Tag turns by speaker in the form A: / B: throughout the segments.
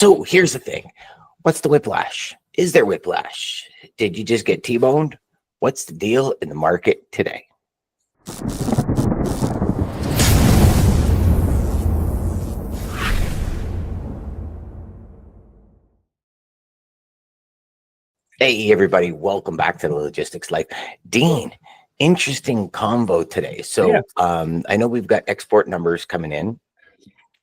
A: So here's the thing. What's the whiplash? Is there whiplash? Did you just get T-boned? What's the deal in the market today? Hey, everybody. Welcome back to the Logistics Life. Dean, interesting combo today. So I know we've got export numbers coming in.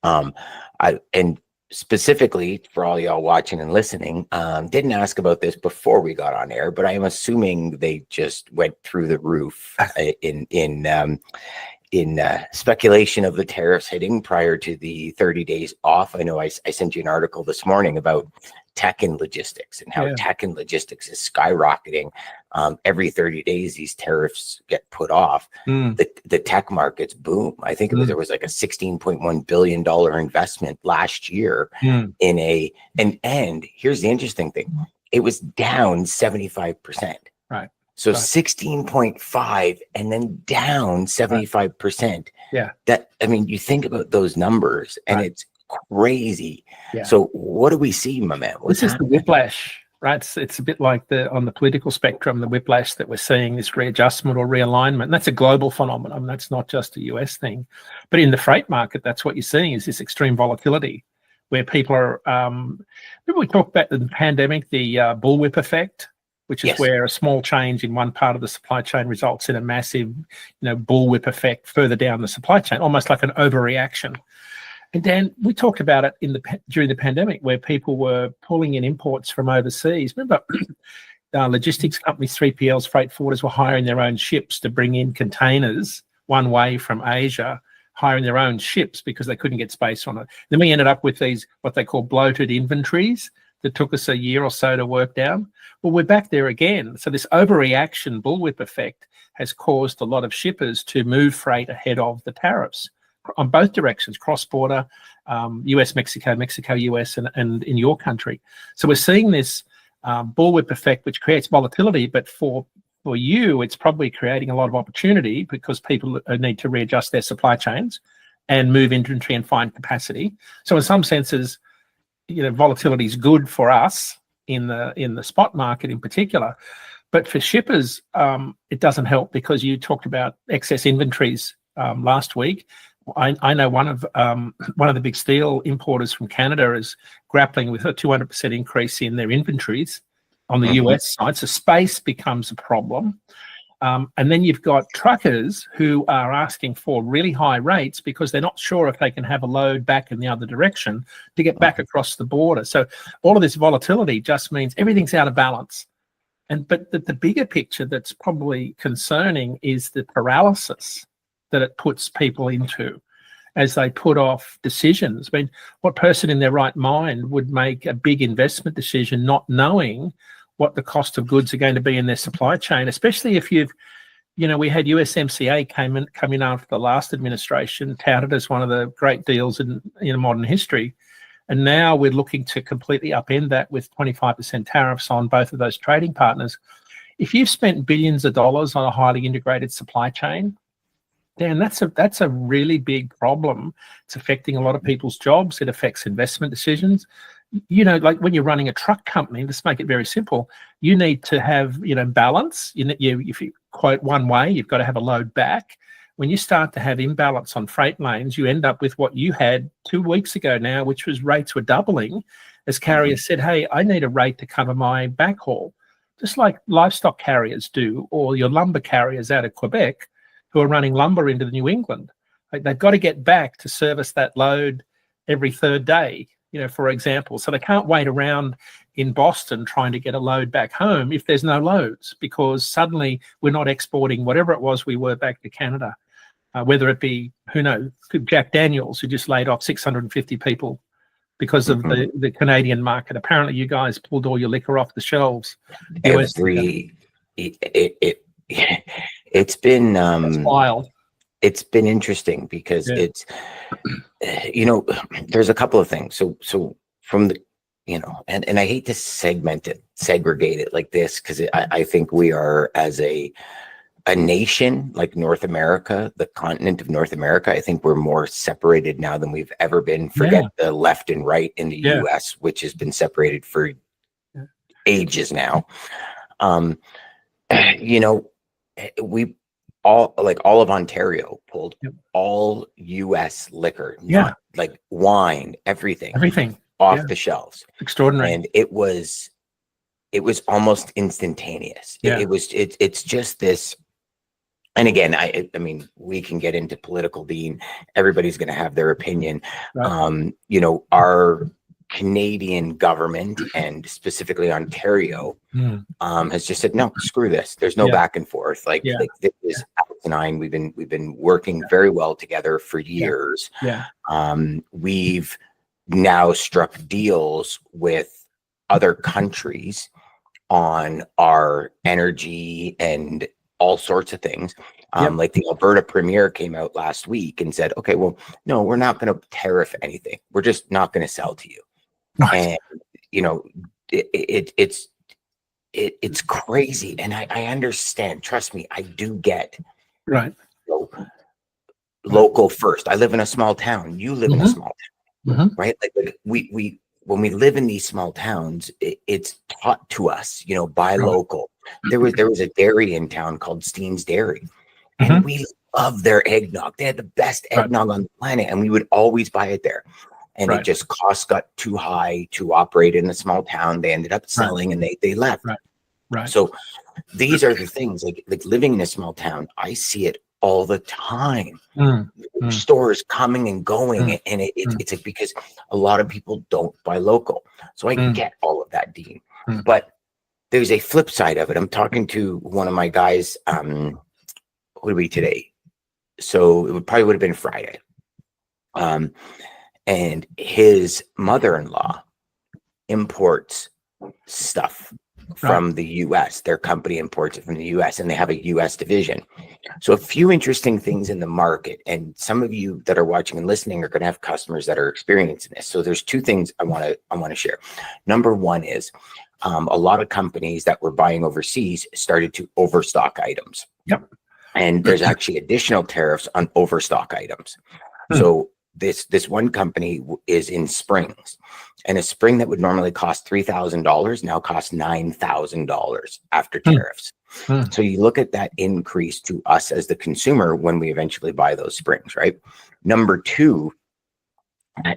A: And specifically for all y'all watching and listening, didn't ask about this before we got on air, but I am assuming they just went through the roof in speculation of the tariffs hitting prior to the 30 days off. I know I sent you an article this morning about tech and logistics and how tech and logistics is skyrocketing. Every 30 days, these tariffs get put off. The tech markets boom. I think there was like a $16.1 billion investment last year in and here's the interesting thing. It was down 75%.
B: Right.
A: So 16.5 and then down 75%.
B: Yeah.
A: That, I mean, you think about those numbers and it's crazy.
B: Yeah.
A: So what do we see, my man?
B: This is the whiplash, right? It's a bit like on the political spectrum, the whiplash that we're seeing, this readjustment or realignment. And that's a global phenomenon. That's not just a US thing. But in the freight market, that's what you're seeing is this extreme volatility where people are, remember we talked about the pandemic, the bullwhip effect, which is where a small change in one part of the supply chain results in a massive, bullwhip effect further down the supply chain, almost like an overreaction. And Dan, we talked about it during the pandemic where people were pulling in imports from overseas. Remember, logistics companies, 3PLs, freight forwarders were hiring their own ships to bring in containers one way from Asia, hiring their own ships because they couldn't get space on it. Then we ended up with these, what they call bloated inventories that took us a year or so to work down. Well, we're back there again. So this overreaction bullwhip effect has caused a lot of shippers to move freight ahead of the tariffs on both directions, cross-border, US, Mexico, Mexico, US, and in your country. So we're seeing this bullwhip effect, which creates volatility, but for you, it's probably creating a lot of opportunity because people need to readjust their supply chains and move inventory and find capacity. So in some senses, volatility is good for us in the spot market in particular, but for shippers, it doesn't help because you talked about excess inventories last week. I know one of the big steel importers from Canada is grappling with a 200% increase in their inventories on the US side. So space becomes a problem. And then you've got truckers who are asking for really high rates because they're not sure if they can have a load back in the other direction to get back across the border. So all of this volatility just means everything's out of balance. But the bigger picture that's probably concerning is the paralysis that it puts people into as they put off decisions. I mean, what person in their right mind would make a big investment decision not knowing what the cost of goods are going to be in their supply chain, especially if we had USMCA come in after the last administration, touted as one of the great deals in modern history. And now we're looking to completely upend that with 25% tariffs on both of those trading partners. If you've spent billions of dollars on a highly integrated supply chain, Dan, that's a really big problem. It's affecting a lot of people's jobs. It affects investment decisions. Like when you're running a truck company, let's make it very simple. You need to have, balance. If you quote one way, you've got to have a load back. When you start to have imbalance on freight lanes, you end up with what you had 2 weeks ago now, which was rates were doubling as carriers said, hey, I need a rate to cover my backhaul, just like livestock carriers do, or your lumber carriers out of Quebec who are running lumber into New England. They've got to get back to service that load every third day, for example. So they can't wait around in Boston trying to get a load back home if there's no loads, because suddenly we're not exporting whatever it was we were back to Canada, whether it be, who knows, Jack Daniels, who just laid off 650 people because of the Canadian market. Apparently you guys pulled all your liquor off the shelves.
A: It's been
B: That's wild.
A: It's been interesting because it's there's a couple of things. So from the and I hate to segregate it like this because I think we are as a a nation like North America, the continent of North America, I think we're more separated now than we've ever been. Forget the left and right in the US, which has been separated for ages now. You know, we all of Ontario pulled all US liquor, not like wine, everything off the shelves.
B: Extraordinary.
A: And it was almost instantaneous. It's just this. And again, I mean, we can get into political, Dean. Everybody's going to have their opinion. You know, our Canadian government, and specifically Ontario, has just said, no, screw this. There's no back and forth. Like this is Alex and I, and we've been working very well together for years. We've now struck deals with other countries on our energy and all sorts of things. Like the Alberta Premier came out last week and said, okay, well, no, we're not going to tariff anything. We're just not going to sell to you. And, you know, it's crazy. And I understand, trust me, I do get you know, local first. I live in a small town. You live in a small town, right? Like we when we live in these small towns, it's taught to us, you know, buy local. There was a dairy in town called Steen's Dairy, and we love their eggnog. They had the best eggnog on the planet, and we would always buy it there. And it just costs got too high to operate in a small town. They ended up selling, and they left. So these are the things, like living in a small town, I see it all the time. Stores coming and going, and it's like, because a lot of people don't buy local. So I get all of that, Dean. But there's a flip side of it. I'm talking to one of my guys. What are we today? So it probably would have been Friday. And his mother-in-law imports stuff from the US. Their company imports it from the US, and they have a US division. So a few interesting things in the market, and some of you that are watching and listening are going to have customers that are experiencing this. So there's two things I want to share. Number one is a lot of companies that were buying overseas started to overstock items. And there's actually additional tariffs on overstock items. So this one company is in springs, and a spring that would normally cost $3,000 now costs $9,000 after tariffs. So you look at that increase to us as the consumer when we eventually buy those springs, right? Number two,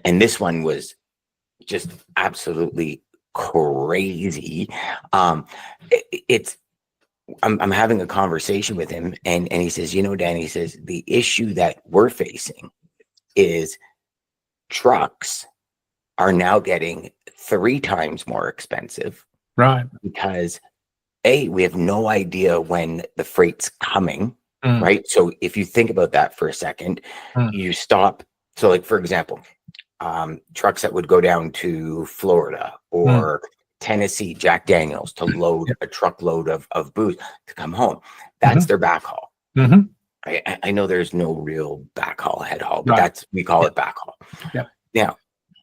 A: and this one was just absolutely crazy. I'm having a conversation with him, and he says, you know, Dan, he says, the issue that we're facing is trucks are now getting 3 times more expensive. Because we have no idea when the freight's coming, right? So if you think about that for a second, you stop. So like, for example, trucks that would go down to Florida or Tennessee, Jack Daniels, to load a truckload of booze to come home. That's their backhaul. I know there's no real backhaul, head haul, but we call it backhaul. Now,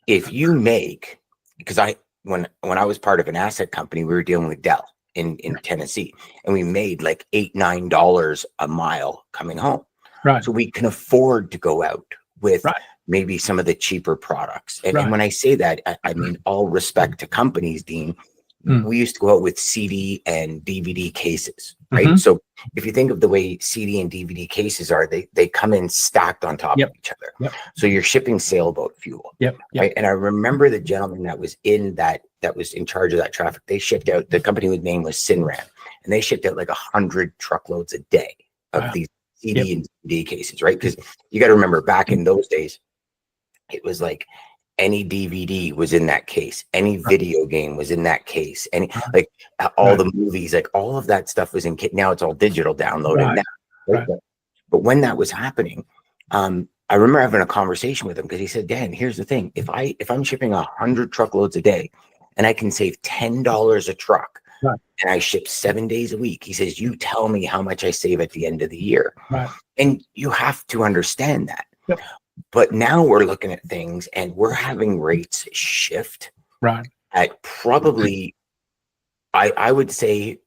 A: if you make, because when I was part of an asset company, we were dealing with Dell in Tennessee, and we made like $8-9 a mile coming home. So we can afford to go out with maybe some of the cheaper products. And when I say that, I mean all respect to companies, Dean. We used to go out with CD and DVD cases, right? So if you think of the way CD and DVD cases are, they come in stacked on top of each other. So you're shipping sailboat fuel, right? And I remember the gentleman that was in charge of that traffic. They shipped out, the company name was Sinran, and they shipped out like 100 truckloads a day of these CD and DVD cases, right? Because you got to remember, back in those days, it was like any DVD was in that case, any video game was in that case, any like all the movies, like all of that stuff was in kit. Now it's all digital downloaded now. But when that was happening, I remember having a conversation with him, because he said, Dan, here's the thing. If I'm shipping 100 truckloads a day and I can save $10 a truck, and I ship 7 days a week, he says, you tell me how much I save at the end of the year. And you have to understand that. But now we're looking at things, and we're having rates shift at probably, I would say,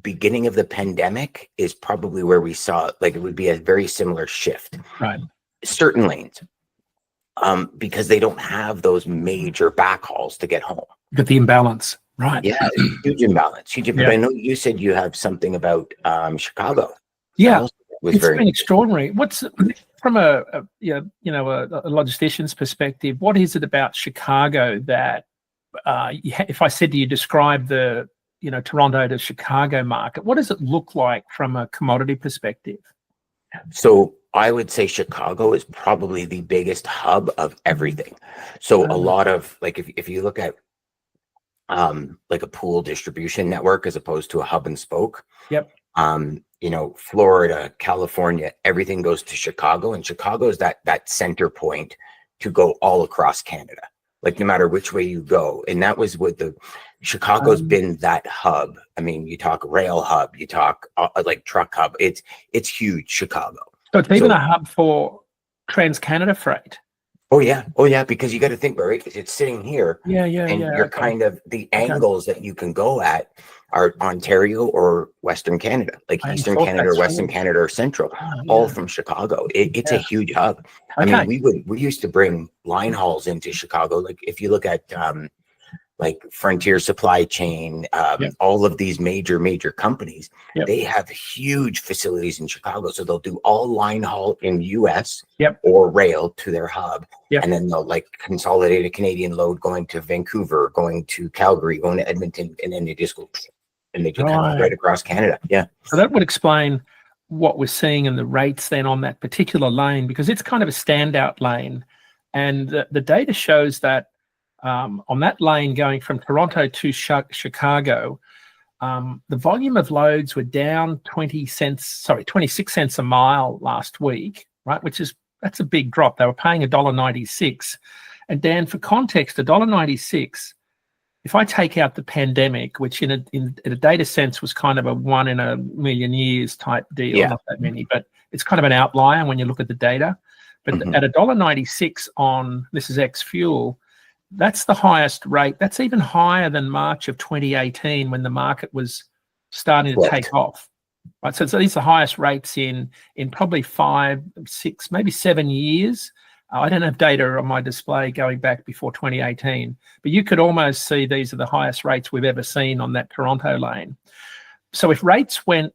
A: beginning of the pandemic is probably where we saw, like, it would be a very similar shift.
B: Right.
A: Certain lanes, because they don't have those major backhauls to get home.
B: Got the imbalance. Right.
A: Yeah, huge imbalance. Huge, but
B: Yeah.
A: I know you said you have something about Chicago.
B: Yeah.
A: Was
B: It's
A: very
B: been extraordinary. What's from a logistician's perspective, what is it about Chicago that if I said to you, describe the Toronto to Chicago market, what does it look like from a commodity perspective?
A: So I would say Chicago is probably the biggest hub of everything. So a lot of, like, if you look at like a pool distribution network as opposed to a hub and spoke.
B: Yep.
A: Florida, California, everything goes to Chicago, and Chicago is that center point to go all across Canada, like no matter which way you go. And that was what Chicago's been, that hub. I mean, you talk rail hub, you talk like truck hub. It's huge, Chicago.
B: So it's even a hub for Trans-Canada freight.
A: Oh yeah, because you got to think about it. It's sitting here.
B: Yeah.
A: You're kind of the angles that you can go at are Ontario or Western Canada, like Eastern Canada or Western Canada or Central, all from Chicago. It's a huge hub.
B: Okay.
A: I mean, we used to bring line hauls into Chicago. Like if you look at like Frontier Supply Chain, all of these major companies, they have huge facilities in Chicago. So they'll do all line haul in US or rail to their hub. And then they'll like consolidate a Canadian load going to Vancouver, going to Calgary, going to Edmonton, and then they just go and they just come right across Canada. Yeah.
B: So that would explain what we're seeing in the rates then on that particular lane, because it's kind of a standout lane. And the data shows that on that lane going from Toronto to Chicago, the volume of loads were down 26 cents a mile last week, right? That's a big drop. They were paying $1.96. And Dan, for context, $1.96, if I take out the pandemic, which in a data sense was kind of a 1 in a million years type deal, not that many, but it's kind of an outlier when you look at the data. But at $1.96 on, this is ex-fuel, that's the highest rate. That's even higher than March of 2018 when the market was starting to take off. Right, so these are the highest rates in probably 5, 6, maybe 7 years. I don't have data on my display going back before 2018, but you could almost see these are the highest rates we've ever seen on that Toronto lane. So if rates went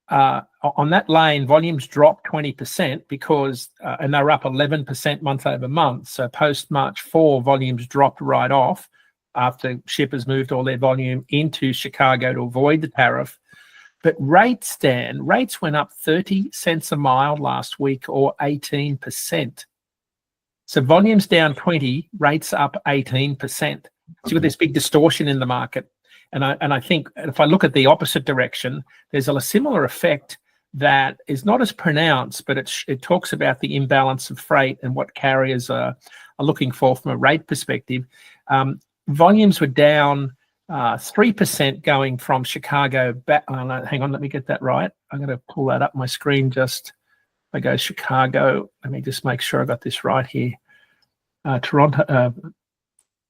B: on that lane, volumes dropped 20% because, and they were up 11% month over month. So post March 4, volumes dropped right off after shippers moved all their volume into Chicago to avoid the tariff. But rates, Dan, rates went up 30 cents a mile last week, or 18%. So volumes down 20, rates up 18%. So you've got this big distortion in the market. And I think if I look at the opposite direction, there's a similar effect that is not as pronounced, but it talks about the imbalance of freight and what carriers are looking for from a rate perspective. Volumes were down 3% going from Chicago back. Hang on, let me get that right. I'm going to pull that up my screen. Just I go Chicago. Let me just make sure I got this right here. Toronto.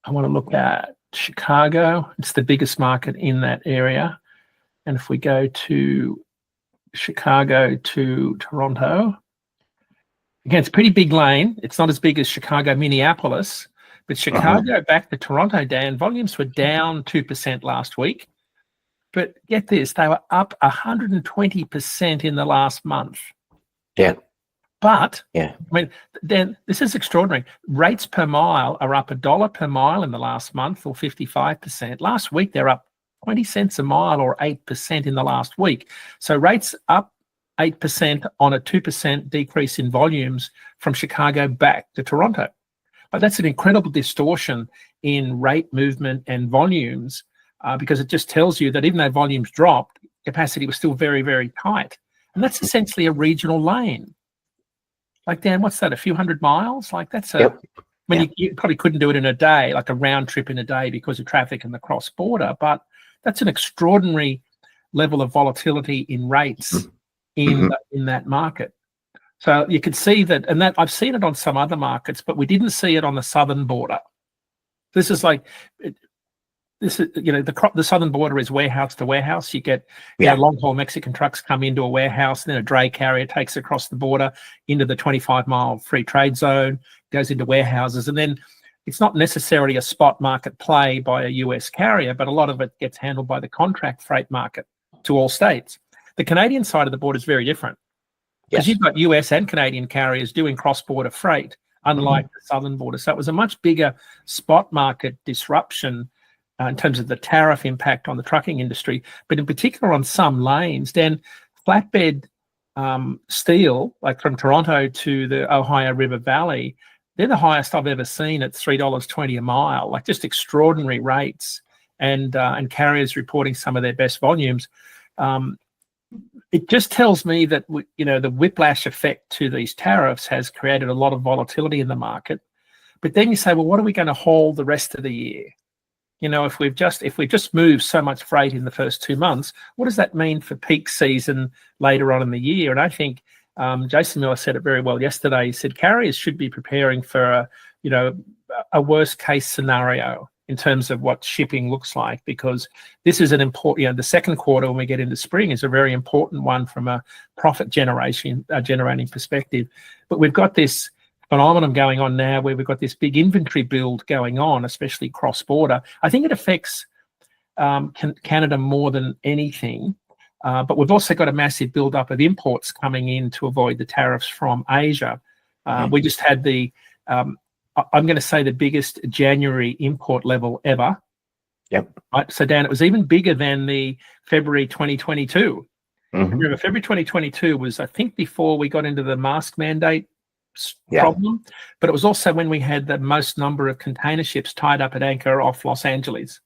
B: I want to look at Chicago. It's the biggest market in that area. And if we go to Chicago to Toronto, again, it's a pretty big lane. It's not as big as Chicago, Minneapolis, but Chicago back to Toronto, Dan, volumes were down 2% last week. But get this, they were up 120% in the last month.
A: Yeah.
B: But, I mean, Dan, this is extraordinary. Rates per mile are up $1 per mile in the last month, or 55%. Last week, they're up 20 cents a mile, or 8% in the last week. So rates up 8% on a 2% decrease in volumes from Chicago back to Toronto. But that's an incredible distortion in rate movement and volumes, because it just tells you that even though volumes dropped, capacity was still very, very tight. And that's essentially a regional lane. Like, Dan, what's that, a few hundred miles? Like, that's I mean, you probably couldn't do it in a day, like a round trip in a day because of traffic and the cross-border, but that's an extraordinary level of volatility in rates in that market. So you could see that, and that I've seen it on some other markets, but we didn't see it on the southern border. This is this is, the southern border is warehouse to warehouse. You get long haul Mexican trucks come into a warehouse, and then a dray carrier takes across the border into the 25-mile free trade zone, goes into warehouses, and then it's not necessarily a spot market play by a US carrier, but a lot of it gets handled by the contract freight market to all states. The Canadian side of the border is very different, because you've got US and Canadian carriers doing cross-border freight, unlike the southern border. So it was a much bigger spot market disruption in terms of the tariff impact on the trucking industry, but in particular on some lanes. Then flatbed steel, like from Toronto to the Ohio River Valley, they're the highest I've ever seen at $3.20 a mile, like just extraordinary rates, and carriers reporting some of their best volumes. It just tells me that the whiplash effect to these tariffs has created a lot of volatility in the market. But then you say, well, what are we going to hold the rest of the year? If we've just moved so much freight in the first 2 months, what does that mean for peak season later on in the year? And I think Jason Miller said it very well yesterday. He said carriers should be preparing for a worst case scenario in terms of what shipping looks like, because this is an important, the second quarter when we get into spring is a very important one from a profit generating perspective. But we've got this phenomenon going on now where we've got this big inventory build going on, especially cross-border. I think it affects Canada more than anything, but we've also got a massive build-up of imports coming in to avoid the tariffs from Asia. We just had I'm going to say the biggest January import level ever.
A: Yep.
B: Right? So, Dan, it was even bigger than the February 2022. Remember, February 2022 was, I think, before we got into the mask mandate problem, but it was also when we had the most number of container ships tied up at anchor off Los Angeles.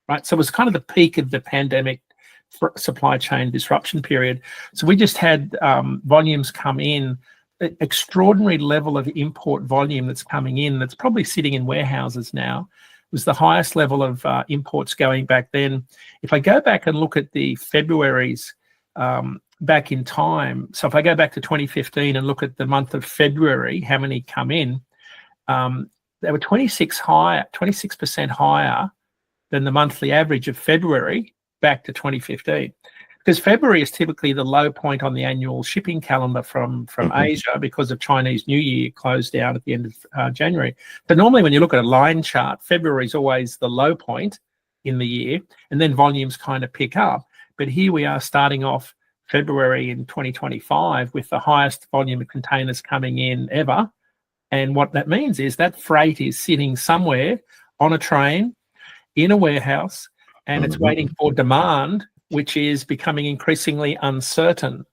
B: Right. So it was kind of the peak of the pandemic supply chain disruption period. So we just had volumes come in, extraordinary level of import volume that's coming in, that's probably sitting in warehouses now. It was the highest level of imports going back then. If I go back and look at the February's back in time, so if I go back to 2015 and look at the month of February, how many come in, they were 26% higher than the monthly average of February back to 2015. Because February is typically the low point on the annual shipping calendar from Asia, because of Chinese New Year closed down at the end of January. But normally when you look at a line chart, February is always the low point in the year, and then volumes kind of pick up. But here we are starting off February in 2025 with the highest volume of containers coming in ever. And what that means is that freight is sitting somewhere on a train, in a warehouse, and it's waiting for demand, which is becoming increasingly uncertain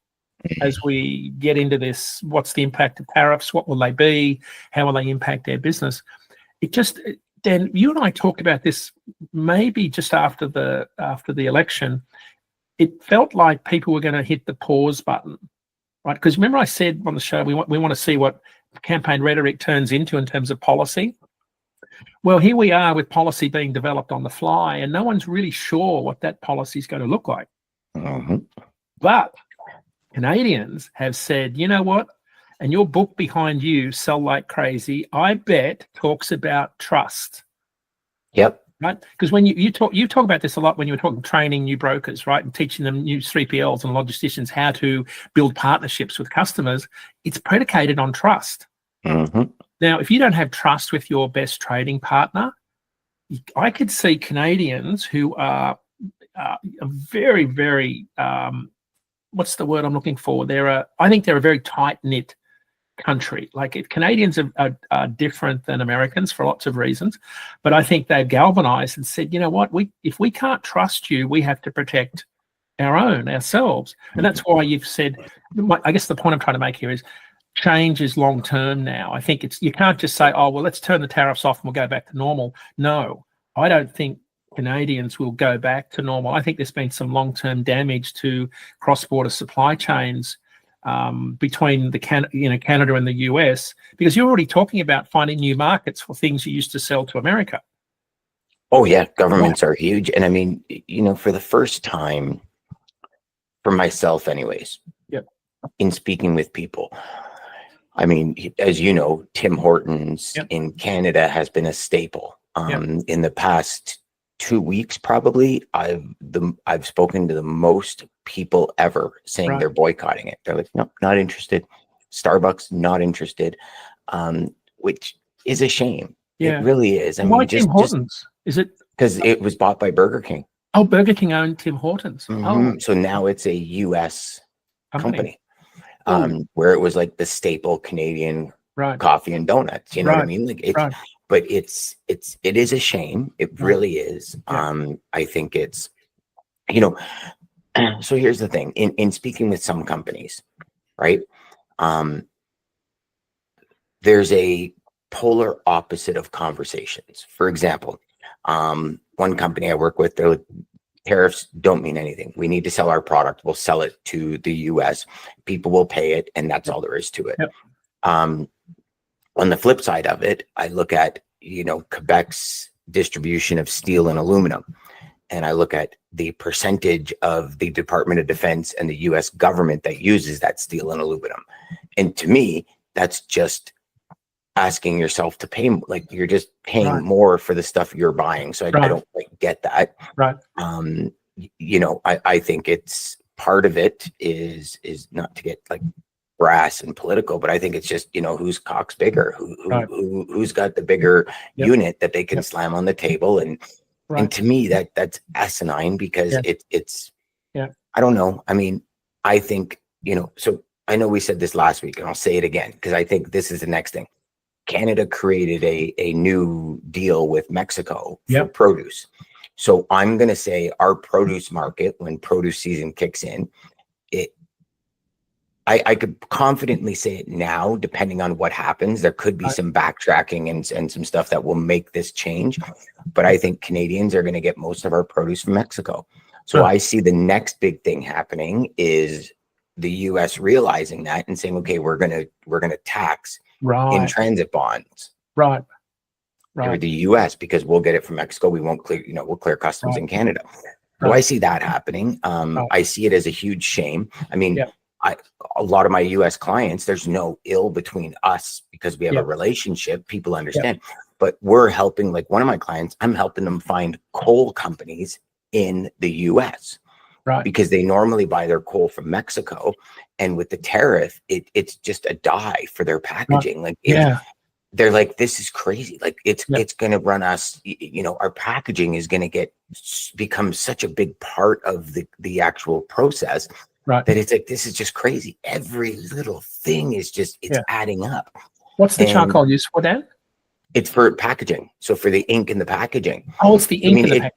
B: as we get into this. What's the impact of tariffs? What will they be? How will they impact their business? Dan, you and I talked about this maybe just after the election. It felt like people were going to hit the pause button, right? Because remember I said on the show, we want to see what campaign rhetoric turns into in terms of policy. Well, here we are with policy being developed on the fly, and no one's really sure what that policy is going to look like. But Canadians have said, you know what? And your book behind you, Sell Like Crazy, I bet talks about trust.
A: Yep.
B: Right? Because when you talk about this a lot when you were talking training new brokers, right, and teaching them new 3PLs and logisticians how to build partnerships with customers. It's predicated on trust. Now, if you don't have trust with your best trading partner, I could see Canadians who are very, very, what's the word I'm looking for? I think they're a very tight-knit country. Like Canadians are different than Americans for lots of reasons, but I think they've galvanized and said, you know what, if we can't trust you, we have to protect ourselves. And that's why you've said, I guess the point I'm trying to make here is, change is long term now. I think you can't just say, oh, well, let's turn the tariffs off and we'll go back to normal. No, I don't think Canadians will go back to normal. I think there's been some long-term damage to cross-border supply chains between Canada and the US, because you're already talking about finding new markets for things you used to sell to America.
A: Oh yeah, governments are huge. And I mean, for the first time, for myself anyways, in speaking with people, I mean, as you know, Tim Hortons in Canada has been a staple in the past 2 weeks, probably, I've spoken to the most people ever saying
B: Right.
A: they're boycotting it. They're like, no, not interested. Starbucks, not interested. Which is a shame.
B: Yeah.
A: It really is. I
B: Why
A: mean,
B: Tim
A: just
B: Hortons? Is it?
A: because it was bought by Burger King.
B: Oh, Burger King owned Tim Hortons. Oh,
A: So now it's a U.S. company,
B: Oh,
A: where it was like the staple Canadian
B: right.
A: coffee and donuts. You know what I
B: Right.
A: mean? Like it's,
B: Right.
A: but it is a shame. It
B: Right.
A: really is.
B: Yeah.
A: I think it's, you know, so here's the thing. In speaking with some companies, right? There's a polar opposite of conversations. For example, one company I work with, they're like, tariffs don't mean anything. We need to sell our product. We'll sell it to the US. People will pay it, and that's all there is to it.
B: Yep.
A: On the flip side of it, I look at, Quebec's distribution of steel and aluminum, and I look at the percentage of the Department of Defense and the US government that uses that steel and aluminum. And to me, that's just asking yourself to pay, like you're just paying
B: Right.
A: more for the stuff you're buying. So I
B: Right.
A: don't like get that.
B: Right.
A: I think it's part of it is not to get like brass and political, but I think it's just, whose cock's bigger,
B: Right.
A: who's got the bigger
B: Yep.
A: unit that they can
B: Yep.
A: slam on the table. And
B: Right.
A: to me, that's asinine, because
B: Yeah.
A: it's
B: Yeah.
A: I don't know. I mean, I think, so I know we said this last week, and I'll say it again, because I think this is the next thing. Canada created a new deal with Mexico for
B: Yep.
A: produce. So I'm going to say our produce market, when produce season kicks in, I could confidently say it now, depending on what happens. There could be
B: Right.
A: some backtracking and some stuff that will make this change. But I think Canadians are going to get most of our produce from Mexico. So
B: Huh.
A: I see the next big thing happening is the US realizing that and saying, okay, we're going to tax in
B: Right.
A: transit bonds
B: Right.
A: for
B: Right.
A: the US, because we'll get it from Mexico. We won't clear, we'll clear customs
B: Right.
A: in Canada. So
B: Right.
A: I see that happening.
B: Right.
A: I see it as a huge shame. I mean,
B: Yep.
A: a lot of my US clients, there's no ill between us because we have a
B: Yep.
A: relationship. People understand, but we're helping, like one of my clients, I'm helping them find coal companies in the US.
B: Right.
A: Because they normally buy their coal from Mexico, and with the tariff, it's just a die for their packaging. Like
B: Yeah.
A: they're like, this is crazy. Like it's
B: Yep.
A: going to run us, our packaging is going to become such a big part of the actual process,
B: Right.
A: that it's like, this is just crazy. Every little thing is just, it's
B: Yeah.
A: adding up.
B: What's the
A: And
B: charcoal used for, Dan?
A: it's for packaging. So for the ink in the packaging.
B: Oh, it's the ink in the pack.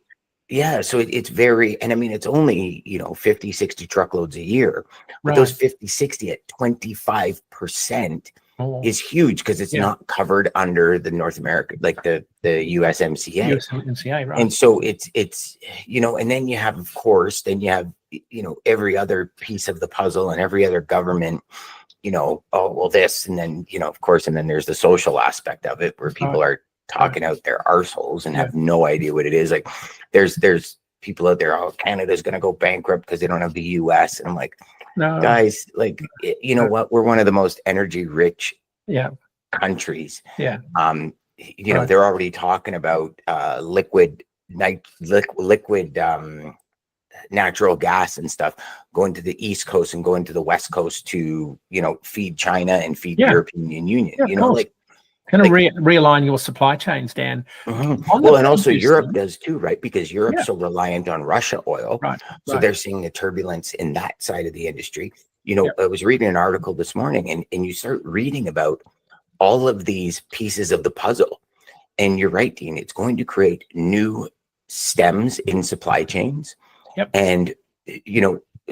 A: Yeah, so it's very, and I mean, it's only, 50, 60 truckloads a year, but
B: Right.
A: those 50, 60 at 25%
B: Oh,
A: is huge, because it's
B: Yeah.
A: not covered under the North America, like the USMCA.
B: USMCA, right?
A: And so it's, and then you have, of course, then you have, every other piece of the puzzle and every other government, oh, well, this, and then, of course, and then there's the social aspect of it, where people are talking out their arseholes and have no idea what it is. Like there's people out there, oh, Canada's going to go bankrupt because they don't have the US. And I'm like,
B: No.
A: guys, like, you know what? We're one of the most energy rich
B: Yeah.
A: countries.
B: Yeah.
A: They're already talking about liquid natural gas and stuff going to the East Coast and going to the West Coast to, feed China and feed European Union.
B: Yeah, of course.
A: Like,
B: kind of realign your supply chains, Dan.
A: Well, and also Europe does too, right? Because Europe's so reliant on Russia oil.
B: Right.
A: So
B: Right.
A: they're seeing the turbulence in that side of the industry.
B: Yeah.
A: I was reading an article this morning, and you start reading about all of these pieces of the puzzle. And you're right, Dean, it's going to create new stems in supply chains.
B: Yep.
A: And,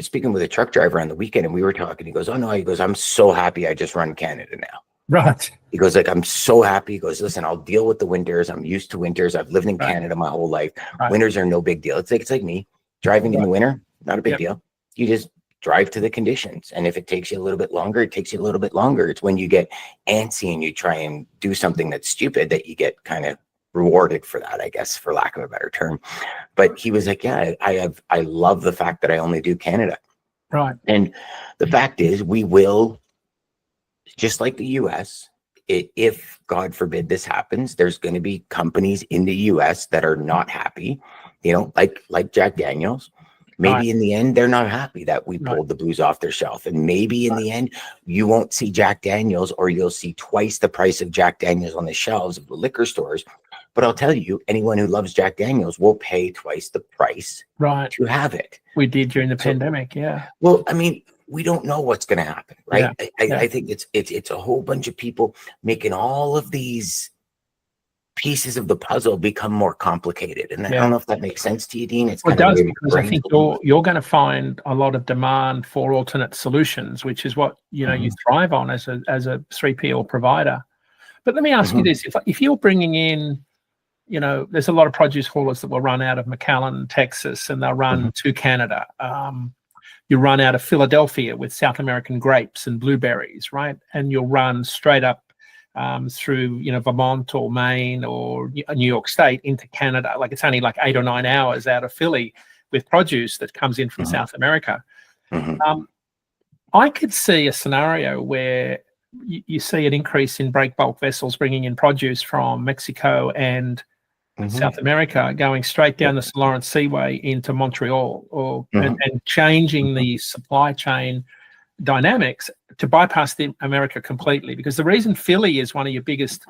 A: speaking with a truck driver on the weekend, and we were talking, he goes, oh no, he goes, I'm so happy I just run Canada now.
B: Right.
A: He goes, like, I'm so happy. He goes, listen, I'll deal with the winters. I'm used to winters. I've lived in Canada my whole life.
B: Right.
A: Winters are no big deal. It's like me driving in the winter, not a big deal. You just drive to the conditions. And if it takes you a little bit longer, it takes you a little bit longer. It's when you get antsy and you try and do something that's stupid that you get kind of rewarded for that, I guess, for lack of a better term. But he was like, yeah, I love the fact that I only do Canada.
B: Right.
A: And the fact is, we will, just like the US, if God forbid this happens, there's going to be companies in the US that are not happy, like Jack Daniels. Maybe in the end, they're not happy that we pulled the booze off their shelf. And maybe in the end, you won't see Jack Daniels, or you'll see twice the price of Jack Daniels on the shelves of the liquor stores. But I'll tell you, anyone who loves Jack Daniels will pay twice the price to have it.
B: We did during the pandemic, yeah.
A: Well, I mean, we don't know what's going to happen, right?
B: Yeah.
A: I think it's a whole bunch of people making all of these pieces of the puzzle become more complicated. And I don't know if that makes sense to you, Dean. It's
B: kind of because I think you're going to find a lot of demand for alternate solutions, which is what you thrive on as a 3PL provider. But let me ask you this: if you're bringing in, there's a lot of produce haulers that will run out of McAllen, Texas, and they'll run to Canada. You run out of Philadelphia with South American grapes and blueberries, right? And you'll run straight up through Vermont or Maine or New York State into Canada. Like, it's only like 8 or 9 hours out of Philly with produce that comes in from South America. I could see a scenario where you see an increase in break bulk vessels bringing in produce from Mexico and South America going straight down the St. Lawrence Seaway into Montreal, and changing the supply chain dynamics to bypass America completely. Because the reason Philly is one of your biggest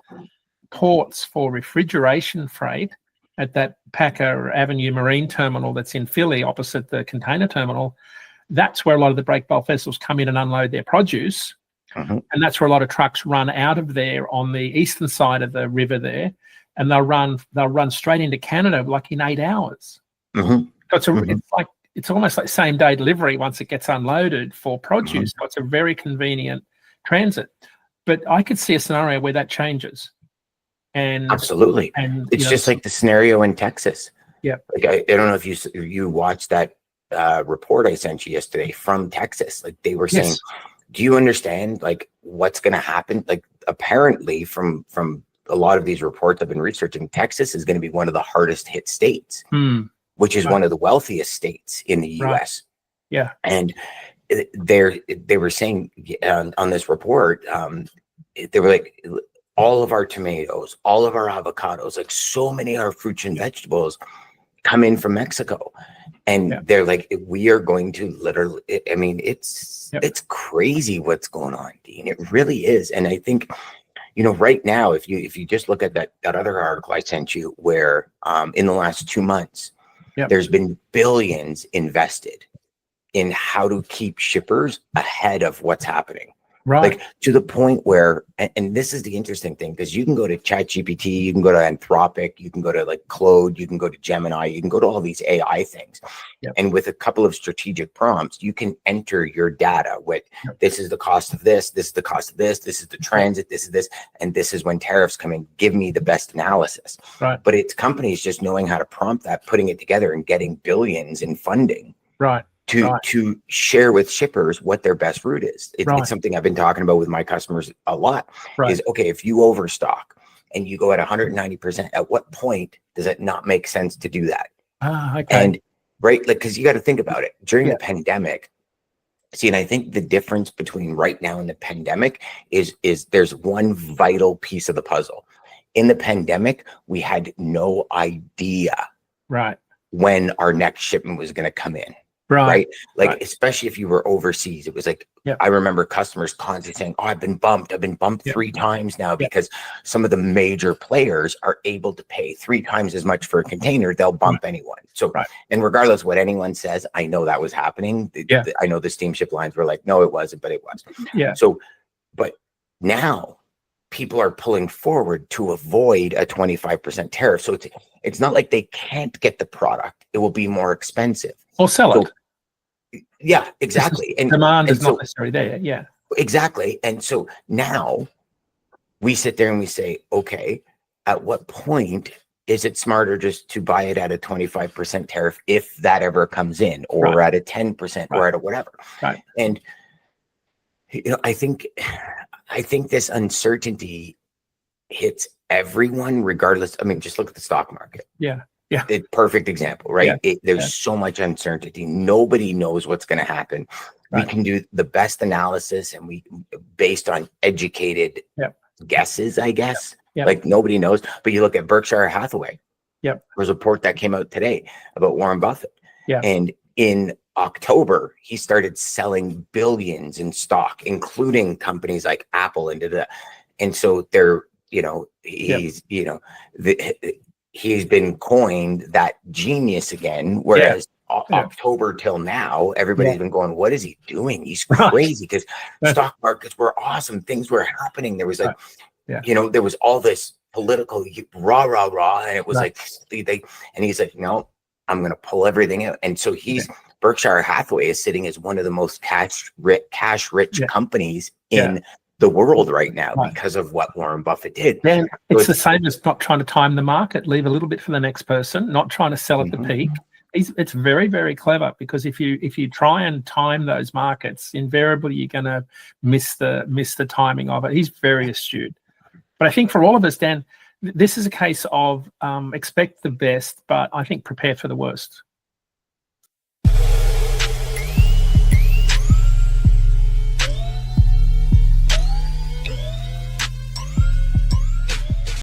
B: ports for refrigeration freight, at that Packer Avenue Marine Terminal that's in Philly opposite the container terminal, that's where a lot of the break bulk vessels come in and unload their produce. And that's where a lot of trucks run out of there on the eastern side of the river there, and they'll run straight into Canada like in 8 hours. So it's almost like same day delivery once it gets unloaded for produce. So it's a very convenient transit. But I could see a scenario where that changes. And
A: absolutely, and it's just like the scenario in Texas.
B: Yeah,
A: like I don't know if you watched that report I sent you yesterday from Texas. Like, they were saying, do you understand like what's going to happen? Like, apparently from a lot of these reports I've been researching, Texas is going to be one of the hardest hit states, which is one of the wealthiest states in the US.
B: Yeah.
A: And they were saying on this report, they were like, all of our tomatoes, all of our avocados, like so many of our fruits and vegetables come in from Mexico. And they're like, we are going to literally, I mean, it's crazy what's going on, Dean. It really is. And I think, right now, if you just look at that other article I sent you, where in the last 2 months, there's been billions invested in how to keep shippers ahead of what's happening. Like, to the point where, and this is the interesting thing, because you can go to ChatGPT, you can go to Anthropic, you can go to like Claude, you can go to Gemini, you can go to all these AI things. And with a couple of strategic prompts, you can enter your data with, this is the cost of this is the cost of this is the transit, this is this, and this is when tariffs come in, give me the best analysis. But it's companies just knowing how to prompt that, putting it together and getting billions in funding. To share with shippers what their best route is. It's something I've been talking about with my customers a lot. Is, okay, if you overstock and you go at 190%, at what point does it not make sense to do that? And like, because you got to think about it during the pandemic. See, and I think the difference between right now and the pandemic is there's one vital piece of the puzzle. In the pandemic, we had no idea when our next shipment was going to come in. Like, especially if you were overseas, it was like, I remember customers constantly saying, oh, I've been bumped 3 times now, because some of the major players are able to pay 3 times as much for a container. They'll bump anyone. So, and regardless of what anyone says, I know that was happening. I know the steamship lines were like, no, it wasn't, but it was. So, but now people are pulling forward to avoid a 25% tariff. So it's not like they can't get the product. It will be more expensive.
B: Or sell it.
A: Yeah, exactly.
B: And demand is not necessarily there. Yeah,
A: exactly. And so now we sit there and we say, okay, at what point is it smarter just to buy it at a 25% tariff, if that ever comes in, or at a 10%, or at a whatever? And I think this uncertainty hits everyone regardless. I mean, just look at the stock market. Perfect example, right? There's so much uncertainty. Nobody knows what's going to happen. We can do the best analysis, and we, based on educated guesses, I guess.
B: Yep.
A: Like nobody knows. But you look at Berkshire Hathaway.
B: Yep.
A: There's a report that came out today about Warren Buffett.
B: Yeah.
A: And in October, he started selling billions in stock, including companies like Apple and and so they're, you know, he's, you know, he's been coined that genius again, whereas October till now, everybody's been going, what is he doing? He's crazy, because stock markets were awesome. Things were happening. There was like, you know, there was all this political rah, and it was like, and he's like, no, I'm going to pull everything out. And so Berkshire Hathaway is sitting as one of the most cash rich companies in the world right now because of what Warren Buffett did.
B: Then it's the same as not trying to time the market, leave a little bit for the next person, not trying to sell at the peak. It's very, very clever, because if you try and time those markets, invariably you're going to miss the timing of it. He's very astute. But I think for all of us, Dan, this is a case of expect the best, but I think prepare for the worst.